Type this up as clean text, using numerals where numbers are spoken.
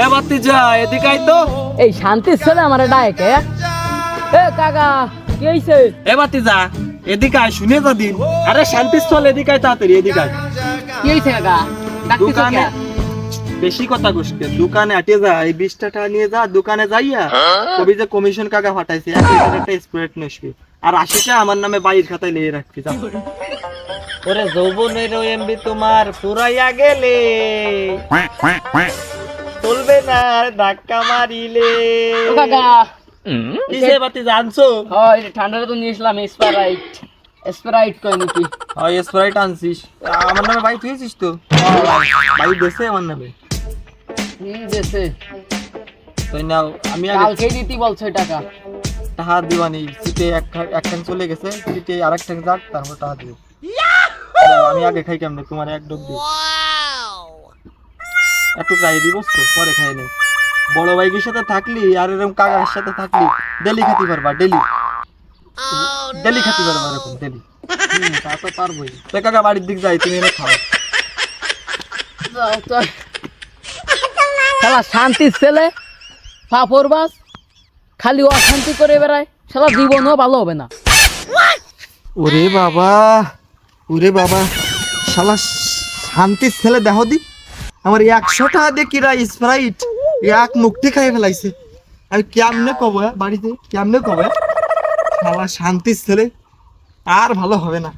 এ ভাতিজা এদিকে আয় তো। এই শান্তির ছেলে আমারে ডাকে। এ কাকা কি হইছে? এ ভাতিজা এদিকে আয়, শুনে যা দিন। আরে শান্তিস্থল এদিকে আয়, তাড়াতাড়ি এদিকে আয়। কি হইছে কাকা? ডাকতেছ দোকানে কে? বেশি কথা কইছে, দোকানে আটে যা, এই 20 টাকা নিয়ে যা দোকানে যাইয়া কবি যে কমিশন কাকা ফাটাইছে 1 লিটার একটা স্প্রাইট নসবি আর 80 টা আমার নামে বাইরের খাতায় লিয়ে রাখবি যা। ওরে যৌবনের এমবি তোমার পুরাইয়া গেলে চলবে না আর ধাক্কা মারিলে। ও কাকা কিসে বাতি জানছো? হয় ঠান্ডাটা তো নিয়েছিলাম স্প্রাইট। স্প্রাইট কই নাকি? ওই স্প্রাইট আনছিস আমার নামে বাইক তুইছিস তো? বাইক দেছে আমার নামে দেশে তুই নাও, আমি আগে কালকেই দিতি বলছো টাকা। টাকা দিবানি। সিটে একখান চলে গেছে, সিটে আরেকখান যাক, তারপর টাকা দিব। আমি আগে খাই কেমনে, তোমার এক ডোক দিই একটু খাই দিব তো, পরে খাই নে। বড় বাইকের সাথে থাকলি আর এরকম কাকার সাথে থাকলি ডেলি খাতি পারবা, ডেলি ডেলি খাতি পারবা এরকম ডেলি। তা তো পারবোই। তো কাকা বাড়ির দিক যাই, তুমি এনে খাও। যাও তো। শালা শান্তির ছেলে ফাফর বাস খালি অশান্তি করে বেড়ায়, শালা জীবনও ভালো হবে না। ওরে বাবা, ওরে বাবা, শালা শান্তির ছেলে দেহ দি আমার 100 টাকা দিয়ে কিরা স্প্রাইট এক মুক্তি খাই ফেলাইছে। আমি কেমনে কব বাড়িতে, কেমনে কব? শালা শান্তির ছেলে আর ভালো হবে না।